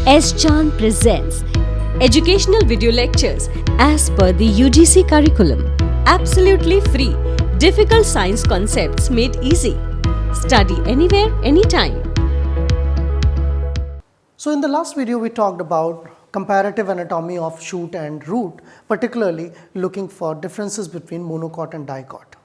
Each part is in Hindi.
S. Chan presents educational video lectures as per the UGC curriculum. Absolutely free. Difficult science concepts made easy. Study anywhere, anytime. So in the last video we talked about comparative anatomy of shoot and root, particularly looking for differences between monocot and dicot.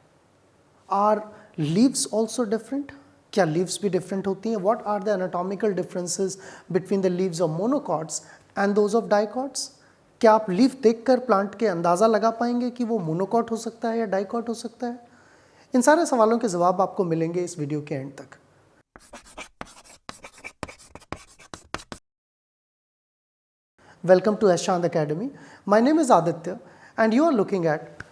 Are leaves also different? क्या leaves भी different होती हैं? What are the anatomical differences between the leaves of monocots and those of dicots? क्या आप leaf देखकर plant के अंदाज़ा लगा पाएंगे कि वो monocot हो सकता है या dicot हो सकता है? इन सारे सवालों के जवाब आपको मिलेंगे इस वीडियो के एंड तक। Welcome to S. Chan Academy. My name is Aditya and you are looking at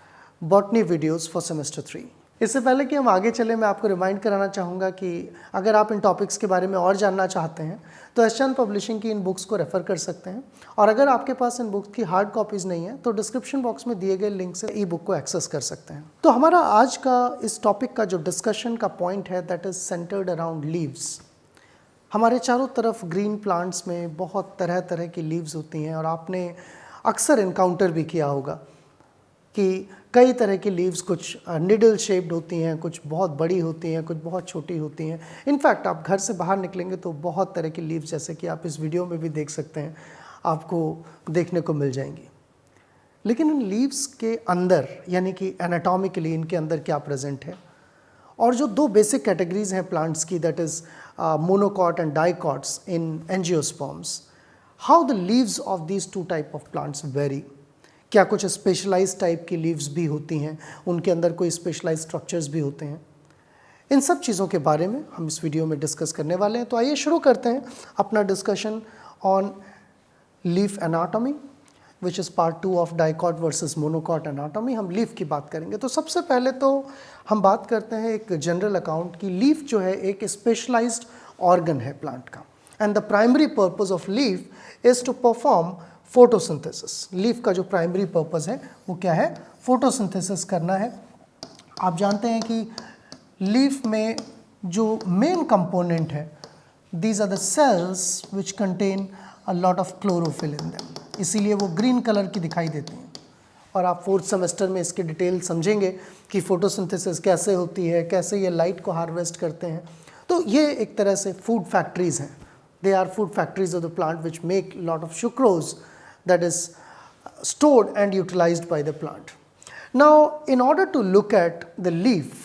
botany videos for semester 3. इससे पहले कि हम आगे चले मैं आपको रिमाइंड कराना चाहूँगा कि अगर आप इन टॉपिक्स के बारे में और जानना चाहते हैं तो एस चांद पब्लिशिंग की इन बुक्स को रेफ़र कर सकते हैं और अगर आपके पास इन बुक्स की हार्ड कॉपीज़ नहीं है तो डिस्क्रिप्शन बॉक्स में दिए गए लिंक से ई बुक को एक्सेस कर सकते हैं। तो हमारा आज का इस टॉपिक का जो डिस्कशन का पॉइंट है that is centred around leaves. हमारे चारों तरफ ग्रीन प्लांट्स में बहुत तरह तरह की लीव्स होती हैं और आपने अक्सर इनकाउंटर भी किया होगा कि कई तरह की लीव्स कुछ निडल शेप्ड होती हैं, कुछ बहुत बड़ी होती हैं, कुछ बहुत छोटी होती हैं। इनफैक्ट आप घर से बाहर निकलेंगे तो बहुत तरह की लीव्स जैसे कि आप इस वीडियो में भी देख सकते हैं आपको देखने को मिल जाएंगी। लेकिन इन लीव्स के अंदर यानी कि एनाटॉमिकली इनके अंदर क्या प्रेजेंट है और जो दो बेसिक कैटेगरीज हैं प्लांट्स की that is monocot and dicots in angiosperms, how the leaves of these two type of plants very. क्या कुछ स्पेशलाइज्ड टाइप की लीव्स भी होती हैं, उनके अंदर कोई स्पेशलाइज्ड स्ट्रक्चर्स भी होते हैं। इन सब चीज़ों के बारे में हम इस वीडियो में डिस्कस करने वाले हैं। तो आइए शुरू करते हैं अपना discussion on leaf anatomy which is part 2 of dicot versus monocot anatomy. हम लीफ की बात करेंगे। तो सबसे पहले तो हम बात करते हैं एक जनरल अकाउंट की लीफ जो है एक स्पेशलाइज्ड ऑर्गन है प्लांट का and the primary purpose of leaf is to perform photosynthesis. Leaf का जो प्राइमरी पर्पस है वो क्या है? फोटोसिंथेसिस करना है। आप जानते हैं कि लीफ में जो मेन कंपोनेंट है these are the cells which contain a lot of chlorophyll in them, इसीलिए वो ग्रीन कलर की दिखाई देती हैं। और आप 4th सेमेस्टर में इसके डिटेल समझेंगे कि फोटोसिंथेसिस कैसे होती है, कैसे ये लाइट को हार्वेस्ट करते हैं। तो ये एक तरह से फूड फैक्ट्रीज हैं। They are food factories of the plant which make lot of sucrose that is stored and utilized by the plant. Now in order to look at the leaf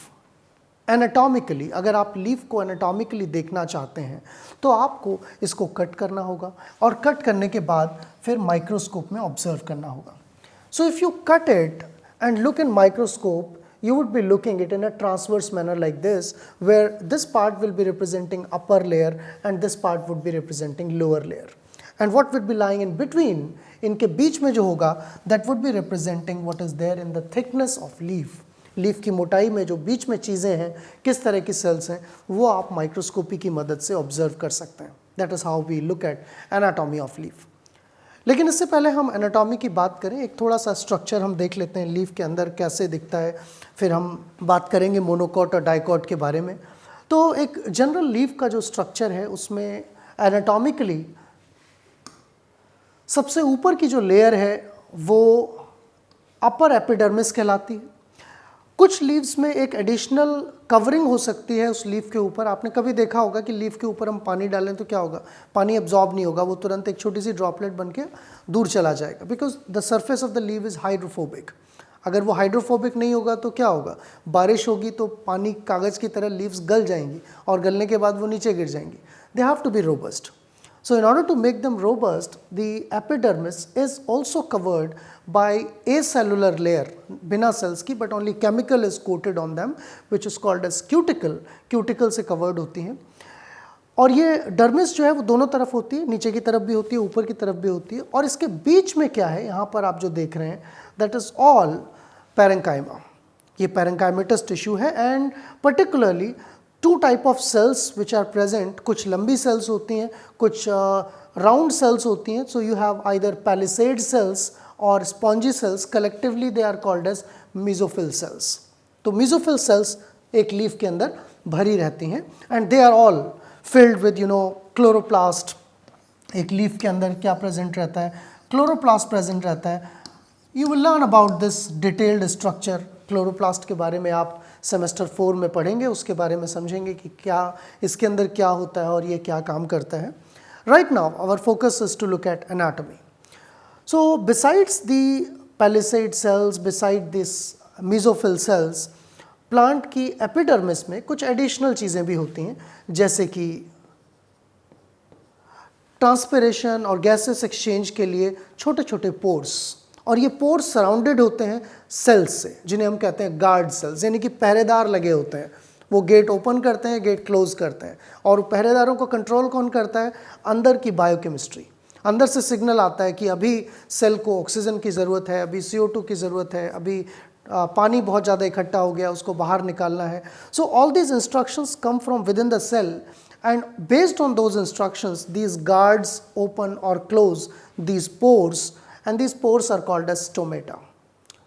anatomically, अगर आप लीफ को एनाटॉमिकली देखना चाहते हैं तो आपको इसको कट करना होगा और कट करने के बाद फिर माइक्रोस्कोप में ऑब्जर्व करना होगा। So if you cut it and look in microscope you would be looking it in a transverse manner like this, where this part will be representing upper layer and this part would be representing lower layer. And what would be lying in between, इनके बीच में जो होगा that would be representing what is there in the thickness of leaf. Leaf की मोटाई में जो बीच में चीज़ें हैं, किस तरह की सेल्स हैं, वो आप माइक्रोस्कोपी की मदद से ऑब्जर्व कर सकते हैं। That is how we look at anatomy of leaf. लेकिन इससे पहले हम एनाटॉमी की बात करें, एक थोड़ा सा स्ट्रक्चर हम देख लेते हैं लीफ के अंदर कैसे दिखता है, फिर हम बात करेंगे मोनोकॉट और डाइकॉट के बारे में। तो एक जनरल लीफ का जो स्ट्रक्चर है उसमें एनाटॉमिकली सबसे ऊपर की जो लेयर है वो अपर एपिडर्मिस कहलाती है। कुछ लीव्स में एक एडिशनल कवरिंग हो सकती है उस लीफ के ऊपर। आपने कभी देखा होगा कि लीफ के ऊपर हम पानी डालें तो क्या होगा, पानी एब्जॉर्ब नहीं होगा, वो तुरंत एक छोटी सी ड्रॉपलेट बन के दूर चला जाएगा because the surface of the leave is hydrophobic. अगर वो हाइड्रोफोबिक नहीं होगा तो क्या होगा, बारिश होगी तो पानी कागज़ की तरह लीव्स गल जाएंगी और गलने के बाद वो नीचे गिर जाएंगी। They have to be robust. So in order to make them robust, the epidermis is also covered by acellular layer, बिना cells की, but only chemical is coated on them, which is called as cuticle. Cuticle से covered होती हैं और ये डर्मिस जो है वो दोनों तरफ होती है, नीचे की तरफ भी होती है, ऊपर की तरफ भी होती है। और इसके बीच में क्या है, यहाँ पर आप जो देख रहे हैं that is all parenchyma. ये parenchymatous tissue है and particularly two type of cells which are present. कुछ लंबी सेल्स होती हैं, कुछ राउंड सेल्स होती हैं। So you have either palisade cells और spongy cells, collectively they are called as mesophyll cells. तो मीजोफिल सेल्स एक लीफ के अंदर भरी रहती हैं and they are all filled with chloroplast एक लीफ के अंदर क्या प्रेजेंट रहता है, क्लोरोप्लास्ट प्रेजेंट रहता है। You will learn about this detailed structure. Chloroplast के बारे में आप सेमेस्टर 4 में पढ़ेंगे, उसके बारे में समझेंगे कि क्या इसके अंदर क्या होता है और ये क्या काम करता है। Right now our focus is to look at anatomy. So besides the palisade cells, beside this mesophyll cells, plant की एपिडर्मिस में कुछ एडिशनल चीज़ें भी होती हैं, जैसे कि ट्रांसपिरेशन और गैसेस एक्सचेंज के लिए छोटे छोटे पोर्स, और ये पोर्स सराउंडेड होते हैं सेल्स से, जिन्हें हम कहते हैं गार्ड सेल्स, यानी कि पहरेदार लगे होते हैं। वो गेट ओपन करते हैं, गेट क्लोज करते हैं, और पहरेदारों को कंट्रोल कौन करता है? अंदर की बायोकेमिस्ट्री। अंदर से सिग्नल आता है कि अभी सेल को ऑक्सीजन की ज़रूरत है, अभी CO2 की ज़रूरत है, अभी पानी बहुत ज़्यादा इकट्ठा हो गया, उसको बाहर निकालना है। So all these instructions come from within the cell, and based on those instructions these guards open or close these pores, and these pores are called as stomata.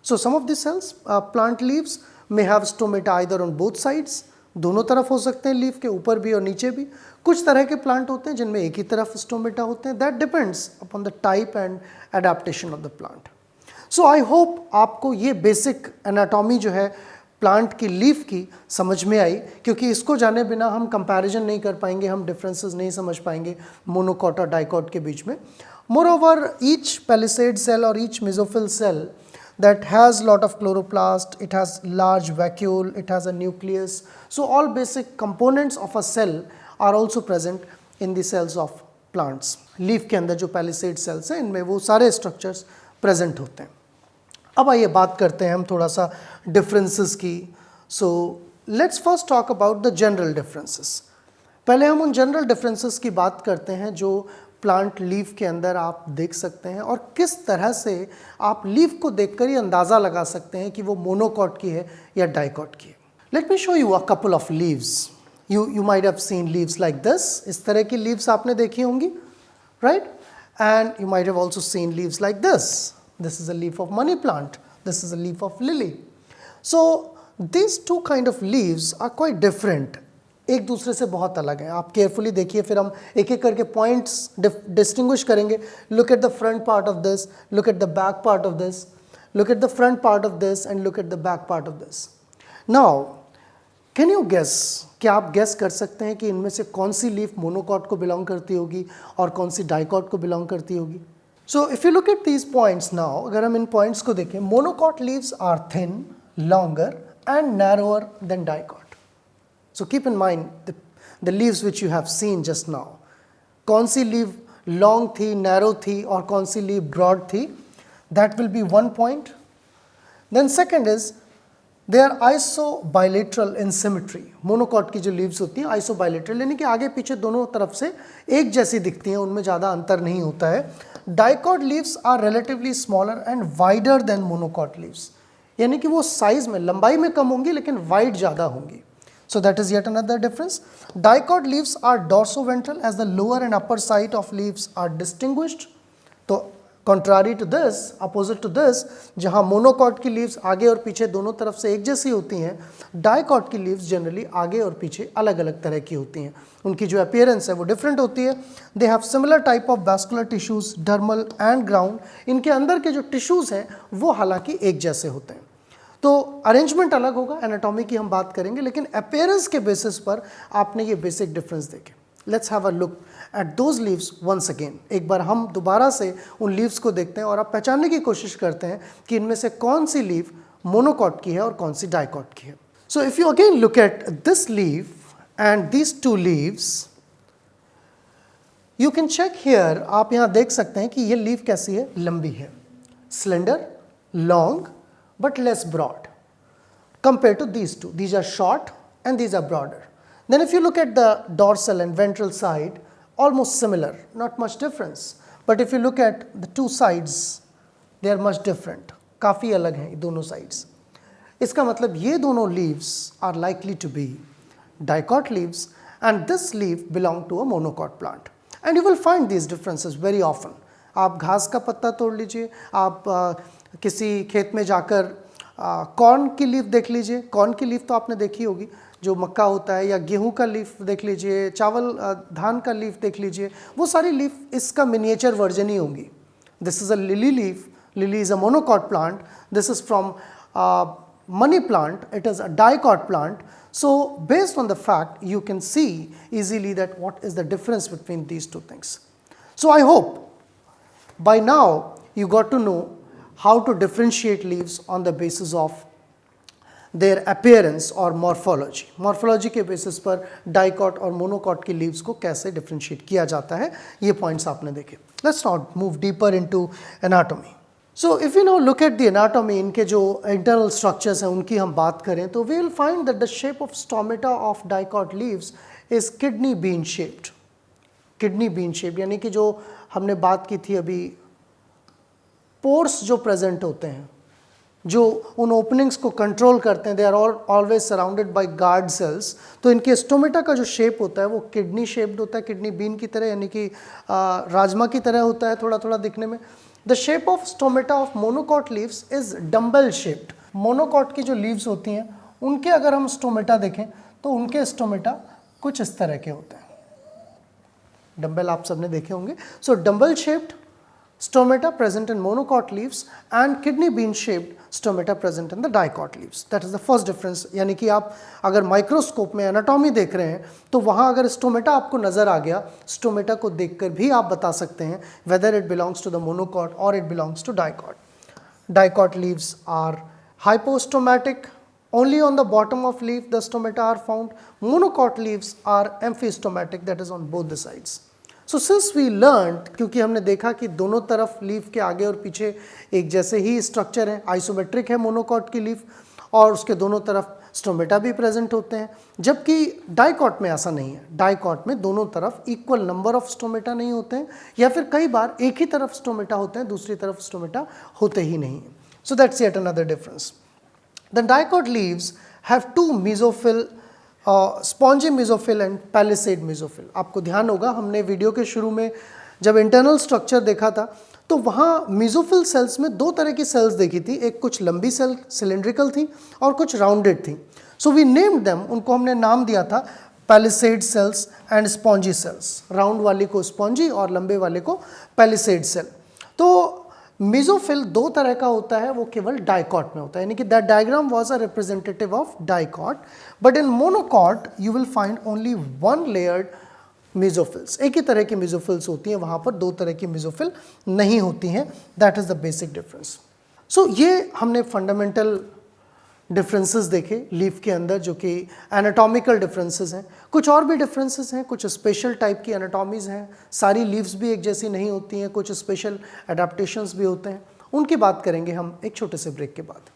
So some of the cells, plant leaves may have stomata either on both sides, दोनों तरफ हो सकते हैं, लीफ के ऊपर भी और नीचे भी। कुछ तरह के प्लांट होते हैं जिनमें एक ही तरफ स्टोमेटा होते हैं। That depends upon the type and adaptation of the plant. So I hope आपको ये बेसिक एनाटॉमी जो है प्लांट की लीफ की समझ में आई, क्योंकि इसको जाने बिना हम कंपैरिजन नहीं कर पाएंगे, हम डिफरेंसेस नहीं समझ पाएंगे मोनोकॉट और डाइकॉट के बीच में। मोरओवर ईच पैलिसेड सेल और each mesophyll cell that has lot of chloroplast, it has large vacuole, it has a nucleus. So all basic components of a cell are also present in the cells of plants. Leaf के अंदर जो पैलिसेड सेल्स हैं, इनमें वो सारे स्ट्रक्चर्स प्रेजेंट होते हैं। अब आइए बात करते हैं हम थोड़ा सा डिफरेंसेस की। So let's first talk about the general differences. पहले हम उन जनरल डिफरेंसेस की बात करते हैं जो प्लांट लीफ के अंदर आप देख सकते हैं, और किस तरह से आप लीफ को देखकर ही अंदाज़ा लगा सकते हैं कि वो मोनोकॉट की है या डाइकॉट की है। Let me show you a couple of leaves. You might have seen leaves like this. इस तरह की लीव्स आपने देखी होंगी, right? And you might have also seen leaves like this. This is a leaf of money plant. This is a leaf of lily. So these two kind of leaves are quite different. एक दूसरे से बहुत अलग हैं। आप केयरफुली देखिए, फिर हम एक एक करके पॉइंट्स डिस्टिंग्विश करेंगे। Look at the front part of this, look at the back part of this, look at the front part of this and look at the back part of this. Now can you guess, क्या आप गेस कर सकते हैं कि इनमें से कौन सी लीफ मोनोकॉट को बिलोंग करती होगी और कौन सी डाइकॉट को बिलोंग करती होगी? So if you look at these points now, अगर हम इन points को देखें, monocot leaves are thin, longer and narrower than dicot. So keep in mind the leaves which you have seen just now. कौन सी leaf long थी, narrow थी, और कौन सी leaf broad थी? That will be one point. Then second is they are isobilateral in symmetry. Monocot की जो लीव्स होती हैं आइसोबाइलेटरल, यानी कि आगे पीछे दोनों तरफ से एक जैसी दिखती हैं, उनमें ज़्यादा अंतर नहीं होता है। Dicot leaves are relatively smaller and wider than monocot leaves, यानी कि वो साइज में, लंबाई में कम होंगी लेकिन वाइड ज़्यादा होंगी। So that is yet another difference. Dicot leaves are dorsoventral as the lower and upper side of leaves are distinguished. तो contrary to this, opposite to this, जहाँ मोनोकॉट की लीव्स आगे और पीछे दोनों तरफ से एक जैसी होती हैं, डाइकॉट की लीव्स जनरली आगे और पीछे अलग अलग तरह की होती हैं। उनकी जो अपीयरेंस है वो डिफरेंट होती है। They have similar type of vascular tissues, dermal and ground. इनके अंदर के जो टिश्यूज हैं वो हालांकि एक जैसे होते हैं। तो अरेंजमेंट अलग होगा, एनाटॉमी की हम बात करेंगे, लेकिन अपीयरेंस के बेसिस पर आपने ये बेसिक डिफरेंस देखे। Let's have a look at those leaves once again. एक बार हम दोबारा से उन लीव्स को देखते हैं और आप पहचानने की कोशिश करते हैं कि इनमें से कौन सी लीव मोनोकॉट की है और कौन सी डाइकॉट की है। So if you again look at this leaf and these two leaves, you can check here. आप यहाँ देख सकते हैं कि ये लीव कैसी है, लंबी है, slender, long but less broad compared to these two. These are short and these are broader. Then if you look at the dorsal and ventral side, almost similar, not much difference. But if you look at the two sides, they are much different. काफ़ी अलग हैं दोनों sides. इसका मतलब ये दोनों leaves are likely to be dicot leaves and this leaf belong to a monocot plant. And you will find these differences very often. आप घास का पत्ता तोड़ लीजिए, आप किसी खेत में जाकर कॉर्न की लीफ देख लीजिए। कॉर्न की लीफ तो आपने देखी होगी, जो मक्का होता है, या गेहूं का लीफ देख लीजिए, चावल धान का लीफ देख लीजिए, वो सारी लीफ इसका मिनिएचर वर्जन ही होंगी. This is a lily leaf. Lily is a monocot plant. This is from money plant. It is a dicot plant. So based on the fact, you can see easily that what is the difference between these two things. So I hope by now you got to know how to differentiate leaves on the basis of their appearance or morphology. Morphology के basis पर dicot और monocot की leaves को कैसे differentiate किया जाता है, ये points आपने देखे. Let's now move deeper into anatomy. So if you now look at the anatomy, इनके जो internal structures हैं उनकी हम बात करें तो we will find that the shape of stomata of dicot leaves is kidney bean shaped. Kidney bean shaped यानी कि जो हमने बात की थी अभी, pores जो present होते हैं, जो उन openings को control करते हैं, they are all always surrounded by guard cells. तो इनके stomata का जो shape होता है वो kidney shaped होता है, kidney bean की तरह, यानी कि राजमा की तरह होता है थोड़ा थोड़ा दिखने में. The shape of stomata of monocot leaves is dumbbell shaped. Monocot की जो leaves होती हैं उनके अगर हम stomata देखें तो उनके stomata कुछ इस तरह के होते हैं. डम्बल आप सबने देखे होंगे. So dumbbell shaped stomata present in monocot leaves and kidney bean shaped stomata present in the dicot leaves. That is the first difference. यानी कि आप अगर माइक्रोस्कोप में एनाटॉमी देख रहे हैं तो वहाँ अगर स्टोमेटा आपको नज़र आ गया, स्टोमेटा को देखकर भी आप बता सकते हैं whether it belongs to the monocot or it belongs to dicot. Dicot leaves are hypostomatic. Only on the bottom of leaf the stomata are found. Monocot leaves are amphistomatic, that is on both the sides. So since we learned, क्योंकि हमने देखा कि दोनों तरफ लीफ के आगे और पीछे एक जैसे ही स्ट्रक्चर है, आइसोमेट्रिक है मोनोकॉट की लीफ, और उसके दोनों तरफ स्टोमेटा भी प्रेजेंट होते हैं, जबकि डाइकॉट में ऐसा नहीं है. डाइकॉट में दोनों तरफ इक्वल नंबर ऑफ स्टोमेटा नहीं होते हैं, या फिर कई बार एक ही तरफ स्टोमेटा होते हैं, दूसरी तरफ स्टोमेटा होते ही नहीं हैं. So that's yet another difference. The dicot leaves have two mesophyll, spongy mesophyll and palisade mesophyll. आपको ध्यान होगा हमने वीडियो के शुरू में जब इंटरनल स्ट्रक्चर देखा था तो वहाँ मेसोफिल सेल्स में दो तरह की सेल्स देखी थी. एक कुछ लंबी सेल सिलेंड्रिकल थी और कुछ राउंडेड थी. सो वी नेम्ड देम, उनको हमने नाम दिया था palisade cells and spongy cells. Round वाली को स्पॉन्जी और लंबे वाले को पैलिसेड सेल. तो मेसोफिल दो तरह का होता है, वो केवल डाइकॉट में होता है, यानी कि that diagram was a representative of dicot. But in monocot you will find only one layered mesophylls. एक ही तरह की मेसोफिल्स होती हैं, वहाँ पर दो तरह की मेसोफिल नहीं होती हैं. That is the basic difference. So ये हमने फंडामेंटल डिफरेंसेस देखे लीफ के अंदर, जो कि एनाटॉमिकल डिफरेंसेस हैं. कुछ और भी डिफरेंसेस हैं, कुछ स्पेशल टाइप की एनाटॉमीज़ हैं. सारी लीव्स भी एक जैसी नहीं होती हैं, कुछ स्पेशल एडाप्टेशंस भी होते हैं. उनकी बात करेंगे हम एक छोटे से ब्रेक के बाद.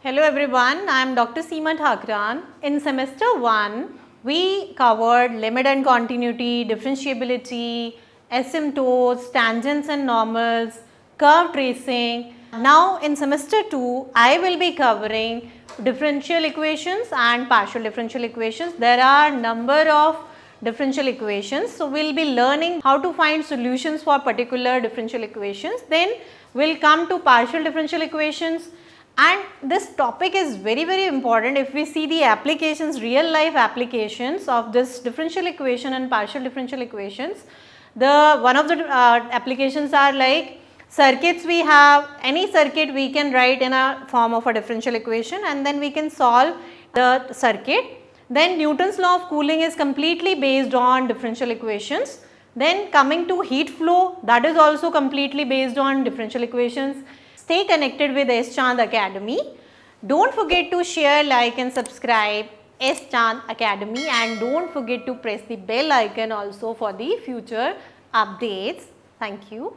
Hello everyone, I am Dr. Seema Thakran. In semester 1, we covered limit and continuity, differentiability, asymptotes, tangents and normals, curve tracing. Now in semester 2, I will be covering differential equations and partial differential equations. There are number of differential equations. So we will be learning how to find solutions for particular differential equations. Then we will come to partial differential equations. And this topic is very important. If we see the applications, real life applications of this differential equation and partial differential equations, one of the applications are like circuits. We have any circuit we can write in a form of a differential equation and then we can solve the circuit. Then Newton's law of cooling is completely based on differential equations. Then coming to heat flow, that is also completely based on differential equations. Stay connected with S. Chand Academy. Don't forget to share, like and subscribe S. Chand Academy, and don't forget to press the bell icon also for the future updates. Thank you.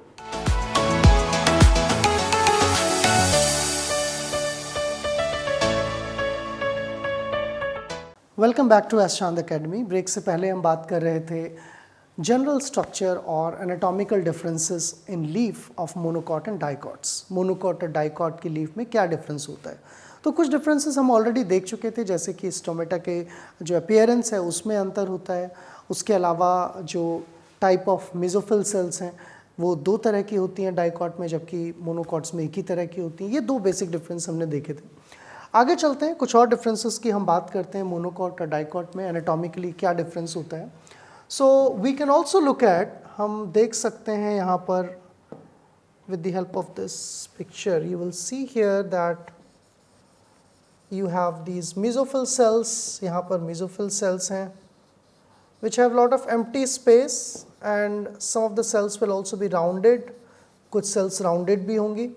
Welcome back to S Chand academy. Break से पहले हम बात कर रहे थे जनरल स्ट्रक्चर और anatomical differences in leaf of monocot and dicots. Monocot और डाइकॉट की लीफ में क्या डिफरेंस होता है. तो कुछ डिफरेंसेस हम ऑलरेडी देख चुके थे, जैसे कि स्टोमेटा के जो अपीयरेंस है उसमें अंतर होता है. उसके अलावा जो टाइप ऑफ मेसोफिल सेल्स हैं वो दो तरह की होती हैं डाइकॉट में, जबकि मोनोकॉट्स में एक ही तरह की होती हैं. ये दो बेसिक डिफरेंस हमने देखे थे. आगे चलते हैं, कुछ और डिफरेंसेस की हम बात करते हैं मोनोकॉट और डाइकॉट में एनाटॉमिकली क्या डिफरेंस होता है. So we can also look at, हम देख सकते हैं यहाँ पर with the help of this picture, you will see here that you have these mesophyll cells, यहाँ पर mesophyll cells हैं which have lot of empty space and some of the cells will also be rounded, कुछ cells rounded भी होंगी,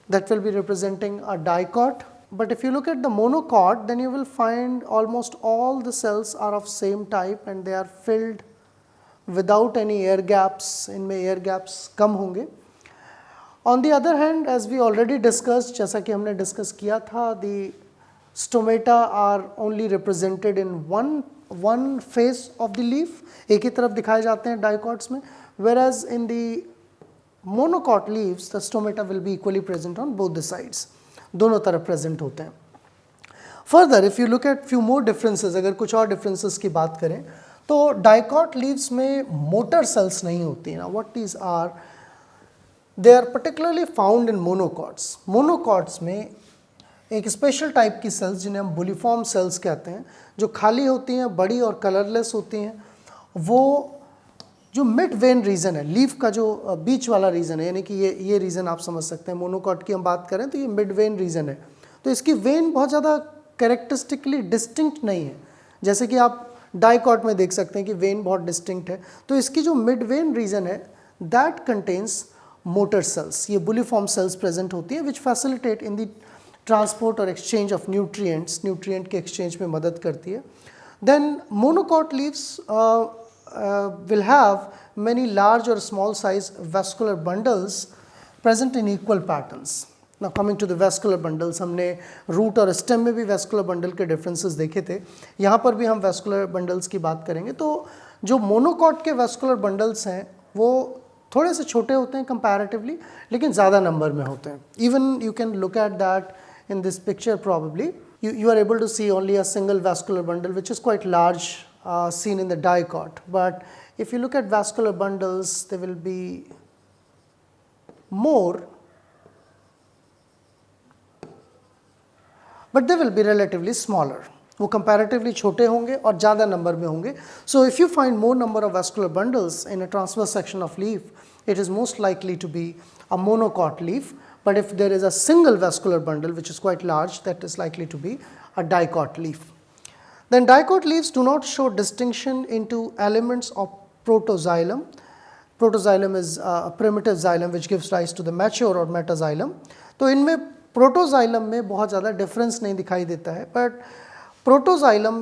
that will be representing a dicot. But if you look at the monocot, then you will find almost all the cells are of same type and they are filled without any air gaps, इनमें air gaps कम होंगे. On the other hand, as we already discussed, जैसा कि हमने डिस्कस किया था, the stomata are only represented in one face of the leaf, एक ही तरफ दिखाए जाते हैं dicots में, whereas in the monocot leaves, the stomata will be equally present on both the sides, दोनों तरफ present होते हैं. Further, if you look at few more differences, अगर कुछ और differences की बात करें, तो dicot leaves में motor cells नहीं होती हैं. Now, what these are? They are particularly found in monocots. Monocots में एक स्पेशल टाइप की सेल्स जिन्हें हम बुलिफॉर्म सेल्स कहते हैं, जो खाली होती हैं, बड़ी और कलरलेस होती हैं, वो जो मिड वेन रीजन है, लीफ का जो बीच वाला रीजन है, यानी कि ये रीजन आप समझ सकते हैं. मोनोकॉट की हम बात करें तो ये मिड वेन रीजन है, तो इसकी वेन बहुत ज़्यादा कैरेक्टरिस्टिकली डिस्टिंक्ट नहीं है, जैसे कि आप डाइकॉट में देख सकते हैं कि वेन बहुत डिस्टिंक्ट है. तो इसकी जो मिड वेन रीजन है, दैट कंटेन्स मोटर सेल्स, ये बुलिफॉर्म सेल्स प्रेजेंट होती हैं, which facilitate in the transport और एक्सचेंज ऑफ न्यूट्रिएंट्स, न्यूट्रिएंट के एक्सचेंज में मदद करती है. Then monocot leaves will have many large or small size vascular bundles present in equal patterns. Now coming to the vascular bundles, हमने root और stem में भी vascular bundle के differences देखे थे, यहाँ पर भी हम vascular bundles की बात करेंगे. तो जो monocot के vascular bundles हैं वो थोड़े से छोटे होते हैं comparatively, लेकिन ज़्यादा नंबर में होते हैं. Even you can look at that in this picture probably. You are able to see only a single vascular bundle which is quite large, seen in the dicot. But if you look at vascular bundles, they will be more, but they will be relatively smaller. वो comparatively छोटे होंगे और ज़्यादा नंबर में होंगे. So if you find more number of vascular bundles in a transverse section of leaf, it is most likely to be a monocot leaf. But if there is a single vascular bundle which is quite large, that is likely to be a dicot leaf. Then dicot leaves do not show distinction into elements of protoxylem. Protoxylem is a primitive xylem which gives rise to the mature or metaxylem. तो इनमें protoxylem में बहुत ज़्यादा difference नहीं दिखाई देता है, but protoxylem,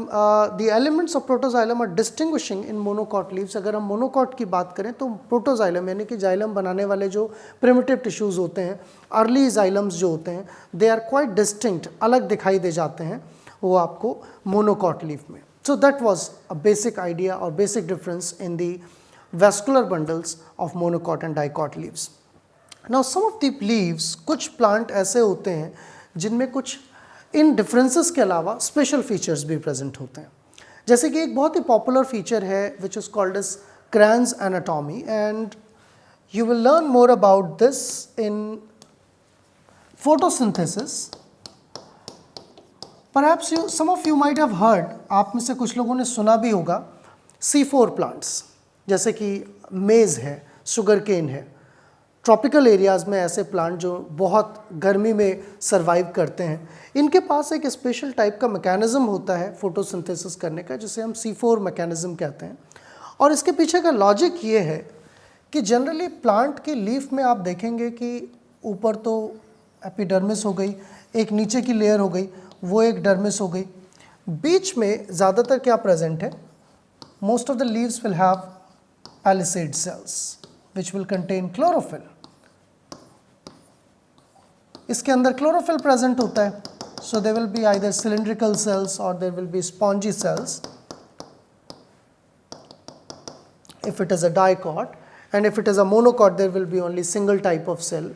the elements of protoxylem are distinguishing in monocot leaves. अगर हम monocot की बात करें तो protoxylem यानी कि xylem बनाने वाले जो primitive tissues होते हैं, early xylems जो होते हैं, they are quite distinct, अलग दिखाई दे जाते हैं वो आपको monocot leaf में. So that was a basic idea or basic difference in the vascular bundles of monocot and dicot leaves. Now some of the leaves, कुछ plant ऐसे होते हैं जिनमें कुछ इन डिफरेंसेस के अलावा स्पेशल फीचर्स भी प्रेजेंट होते हैं. जैसे कि एक बहुत ही पॉपुलर फीचर है which is called as Kranz anatomy, and you will learn more about this in photosynthesis. Perhaps some of you might have heard, आप में से कुछ लोगों ने सुना भी होगा, C4 प्लांट्स, जैसे कि मेज़ है, शुगर केन है. ट्रॉपिकल एरियाज़ में ऐसे प्लांट जो बहुत गर्मी में सर्वाइव करते हैं, इनके पास एक स्पेशल टाइप का मैकेनिज़्म होता है फोटोसिंथेसिस करने का, जिसे हम C4 मैकेनिज़्म कहते हैं. और इसके पीछे का लॉजिक ये है कि जनरली प्लांट के लीफ में आप देखेंगे कि ऊपर तो एपिडर्मिस हो गई, एक नीचे की लेयर हो गई, वो एक डर्मिस हो गई, बीच में ज़्यादातर क्या प्रेजेंट है, most of the leaves will have palisade cells which will contain chlorophyll. इसके अंदर chlorophyll present होता है, so there will be either cylindrical cells or there will be spongy cells if it is a dicot, and if it is a monocot there will be only single type of cell.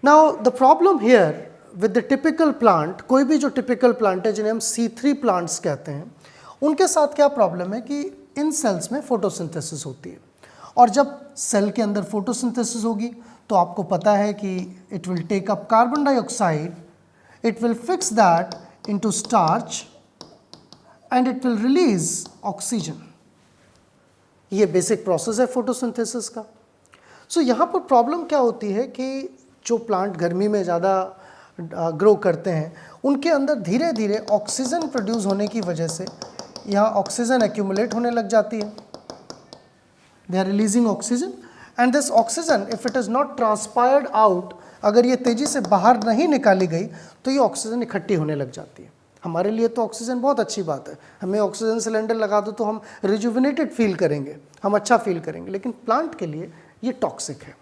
Now the problem here with the typical plant, कोई भी जो typical plant है जिन्हें हम C3 plants कहते हैं, उनके साथ क्या प्रॉब्लम है कि इन सेल्स में फोटोसिंथेसिस होती है, और जब सेल के अंदर फोटोसिंथेसिस होगी तो आपको पता है कि it will take up carbon dioxide it will fix that into starch and it will release oxygen. ये बेसिक प्रोसेस है फोटोसिंथेसिस का. सो यहाँ पर प्रॉब्लम क्या होती है कि जो प्लांट गर्मी में ज़्यादा ग्रो करते हैं उनके अंदर धीरे धीरे ऑक्सीजन प्रोड्यूस होने की वजह से यहाँ ऑक्सीजन एक्यूमुलेट होने लग जाती है. They are releasing oxygen and this oxygen if it is not transpired out, अगर ये तेज़ी से बाहर नहीं निकाली गई तो ये ऑक्सीजन इकट्ठी होने लग जाती है. हमारे लिए तो ऑक्सीजन बहुत अच्छी बात है, हमें ऑक्सीजन सिलेंडर लगा दो तो हम रिजुविनेटेड फील करेंगे, हम अच्छा फील करेंगे. लेकिन प्लांट के लिए ये टॉक्सिक है.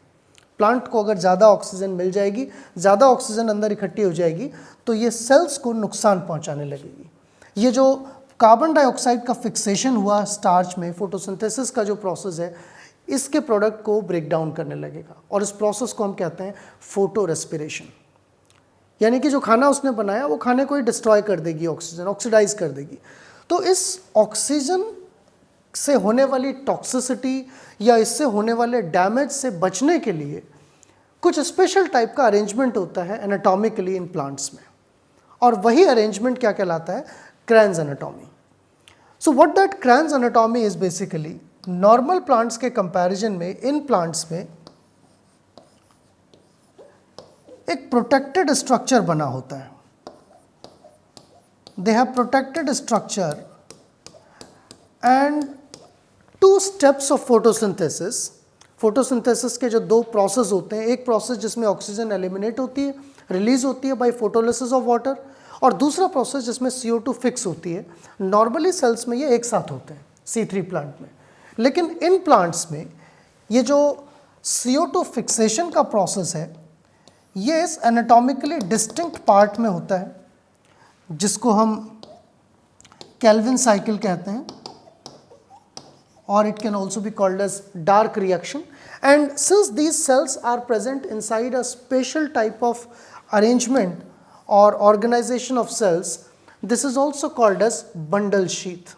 प्लांट को अगर ज़्यादा ऑक्सीजन मिल जाएगी, ज़्यादा ऑक्सीजन अंदर इकट्ठी हो जाएगी तो ये सेल्स को नुकसान पहुंचाने लगेगी. ये जो कार्बन डाइऑक्साइड का फिक्सेशन हुआ स्टार्च में, फोटोसिंथेसिस का जो प्रोसेस है, इसके प्रोडक्ट को ब्रेक डाउन करने लगेगा और इस प्रोसेस को हम कहते हैं फोटो रेस्पिरेशन. यानी कि जो खाना उसने बनाया वो खाने को ही डिस्ट्रॉय कर देगी, ऑक्सीजन ऑक्सीडाइज कर देगी. तो इस ऑक्सीजन से होने वाली टॉक्सिसिटी या इससे होने वाले डैमेज से बचने के लिए कुछ स्पेशल टाइप का अरेंजमेंट होता है एनाटॉमिकली इन प्लांट्स में, और वही अरेंजमेंट क्या कहलाता है? Kranz anatomy. So what that Kranz anatomy is basically, normal plants के कंपैरिजन में इन प्लांट्स में एक प्रोटेक्टेड स्ट्रक्चर बना होता है. They have protected structure and two steps of photosynthesis. Photosynthesis के जो दो प्रोसेस होते हैं, एक प्रोसेस जिसमें ऑक्सीजन एलिमिनेट होती है, रिलीज होती है बाय फोटोलिसिस ऑफ वाटर, और दूसरा प्रोसेस जिसमें CO2 फिक्स होती है. नॉर्मली सेल्स में ये एक साथ होते हैं C3 प्लांट में, लेकिन इन प्लांट्स में ये जो CO2 फिक्सेशन का प्रोसेस है ये इस एनाटॉमिकली डिस्टिंक्ट पार्ट में होता है जिसको हम केल्विन साइकिल कहते हैं, और it can also be called as dark reaction. And since these cells are present inside a special type of arrangement or organization of cells, this is also called as bundle sheath.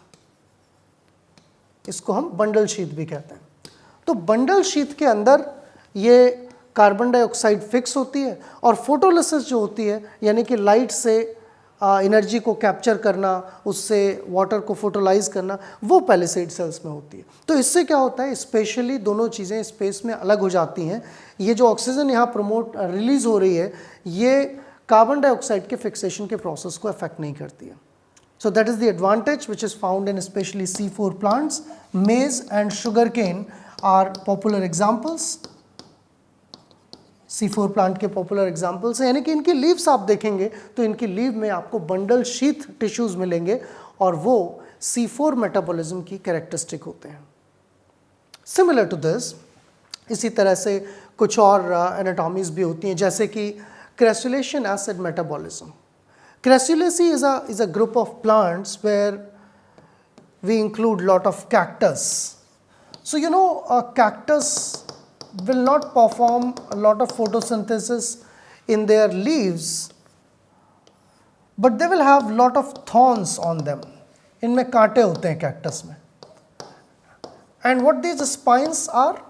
इसको हम बंडल शीथ भी कहते हैं. तो बंडल शीथ के अंदर ये कार्बन डाइऑक्साइड फिक्स होती है और फोटोलिसिस जो होती है, यानी कि लाइट से एनर्जी को कैप्चर करना, उससे वाटर को फोटोलाइज करना, वो पैलिसेड सेल्स में होती है. तो इससे क्या होता है, स्पेशली दोनों चीज़ें स्पेस में अलग हो जाती हैं. ये जो ऑक्सीजन यहाँ रिलीज हो रही है ये कार्बन डाइऑक्साइड के फिक्सेशन के प्रोसेस को अफेक्ट नहीं करती है. So that is the advantage which is found in specially C4 plants. Maize and sugar cane are popular examples. C4 plant के पॉपुलर एग्जाम्पल्स हैं, यानी कि इनकी लीव्स आप देखेंगे तो इनकी लीव में आपको बंडल शीथ टिश्यूज़ मिलेंगे और वो C4 मेटाबॉलिज्म की कैरेक्टरिस्टिक होते हैं. सिमिलर टू दिस, इसी तरह से कुछ और एनाटॉमीज भी होती हैं, जैसे कि crassulacean acid metabolism. Crassulaceae is a group of plants where we include lot of cactus. So you know a cactus will not perform a lot of photosynthesis in their leaves, but they will have lot of thorns on them. इनमें कांटे होते हैं कैक्टस में. And what these spines are?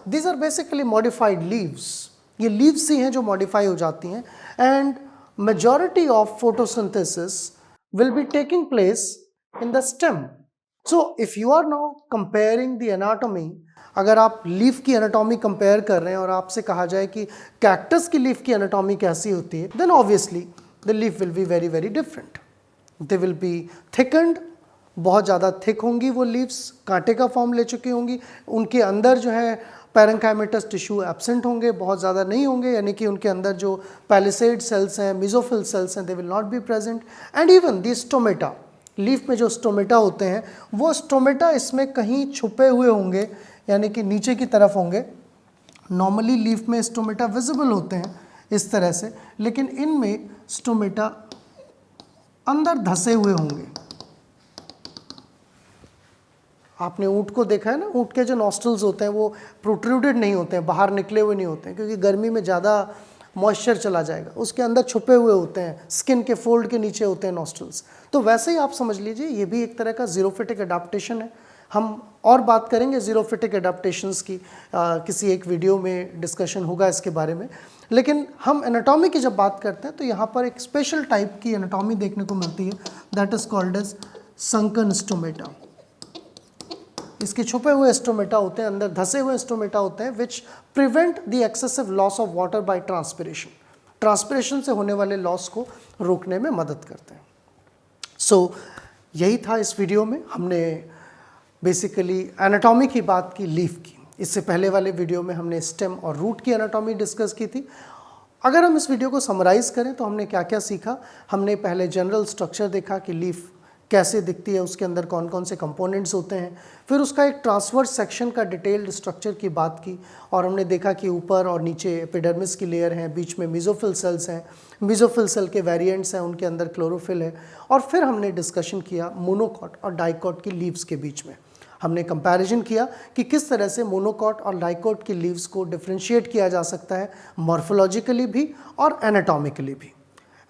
These are basically modified leaves. ये leaves ही हैं जो modify हो जाती हैं, and majority of photosynthesis will be taking place in the stem. So if you are now comparing the anatomy, अगर आप लीफ की एनाटॉमी कंपेयर कर रहे हैं और आपसे कहा जाए कि कैक्टस की लीफ की एनाटॉमी कैसी होती है, then obviously the leaf will be very very different. They will be thickened, बहुत ज़्यादा थिक होंगी वो लीव्स, कांटे का फॉर्म ले चुकी होंगी. उनके अंदर जो है पैरेंकाइमेटस टिश्यू एब्सेंट होंगे, बहुत ज़्यादा नहीं होंगे, यानी कि उनके अंदर जो पैलिसेड सेल्स हैं, मिजोफिल सेल्स हैं, they will not be present. And even the stomata, leaf में जो स्टोमेटा होते हैं वो स्टोमेटा इसमें कहीं छुपे हुए होंगे, यानी कि नीचे की तरफ होंगे. नॉर्मली लीफ में स्टोमेटा विजिबल होते हैं इस तरह से, लेकिन इनमें स्टोमेटा अंदर धसे हुए होंगे. आपने ऊँट को देखा है ना, ऊँट के जो नॉस्ट्रल्स होते हैं वो प्रोट्रूडेड नहीं होते हैं, बाहर निकले हुए नहीं होते हैं, क्योंकि गर्मी में ज़्यादा मॉइस्चर चला जाएगा, उसके अंदर छुपे हुए होते हैं, स्किन के फोल्ड के नीचे होते हैं नॉस्ट्रल्स. तो वैसे ही आप समझ लीजिए ये भी एक तरह का जीरोफिटिक अडाप्टेशन है. हम और बात करेंगे ज़ीरोफिटिक एडाप्टेशंस की, किसी एक वीडियो में डिस्कशन होगा इसके बारे में। लेकिन हम एनाटॉमी की जब बात करते हैं तो यहाँ पर एक स्पेशल टाइप की एनाटॉमी देखने को मिलती है, that is called as sunken stomata. इसके छुपे हुए स्टोमेटा होते हैं, अंदर धसे हुए स्टोमेटा होते हैं, which prevent the excessive loss of water bye transpiration. Transpiration से होने वाले लॉस को रोकने में मदद करते हैं। सो यही था इस वीडियो में। हमने बेसिकली एनाटॉमी की बात की लीफ की। इससे पहले वाले वीडियो में हमने स्टेम और रूट की एनाटॉमी डिस्कस की थी। अगर हम इस वीडियो को समराइज़ करें तो हमने क्या क्या सीखा। हमने पहले जनरल स्ट्रक्चर देखा कि लीफ कैसे दिखती है, उसके अंदर कौन कौन से कंपोनेंट्स होते हैं। फिर उसका एक ट्रांसवर्स सेक्शन का डिटेल्ड स्ट्रक्चर की बात की और हमने देखा कि ऊपर और नीचे एपिडर्मिस की लेयर है, बीच में मेसोफिल सेल्स हैं, मेसोफिल सेल के वेरिएंट्स हैं, उनके अंदर क्लोरोफिल है। और फिर हमने डिस्कशन किया मोनोकॉट और डाइकॉट की लीव्स के बीच में। हमने कंपैरिजन किया कि किस तरह से मोनोकॉट और डाइकॉट की लीव्स को डिफ्रेंशिएट किया जा सकता है, मॉर्फोलॉजिकली भी और एनाटॉमिकली भी।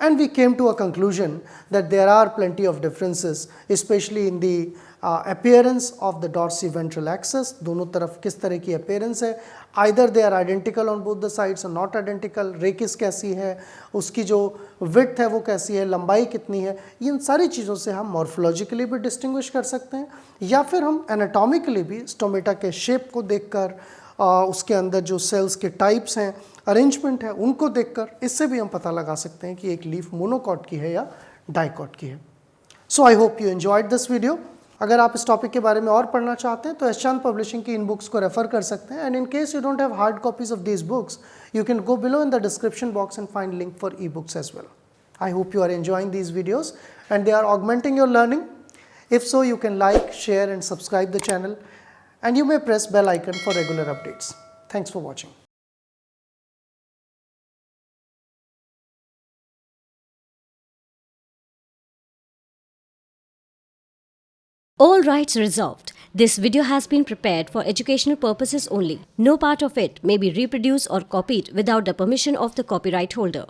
And we came to a conclusion that there are plenty of differences, especially in the appearance of the dorsiventral axis. दोनों तरफ किस तरह की appearance है, either they are identical on both the sides or not identical, rachis कैसी है, उसकी जो width है वो कैसी है, लंबाई कितनी है, इन सारी चीज़ों से हम morphologically भी distinguish कर सकते हैं, या फिर हम anatomically भी स्टोमेटा के shape को देखकर, उसके अंदर जो सेल्स के टाइप्स हैं, अरेंजमेंट है, उनको देखकर इससे भी हम पता लगा सकते हैं कि एक लीफ मोनोकॉट की है या डाइकॉट की है। So I hope you enjoyed this video. अगर आप इस टॉपिक के बारे में और पढ़ना चाहते हैं तो एस चांद पब्लिशिंग की इन बुक्स को रेफर कर सकते हैं। And in case you don't have hard copies of these books, you can go below in the description box and find link for e books as well. I hope you are enjoying these videos and they are augmenting your learning. If so, you can like, share and subscribe the channel, and you may press bell icon for regular updates. Thanks for watching. All rights reserved. This video has been prepared for educational purposes only. No part of it may be reproduced or copied without the permission of the copyright holder.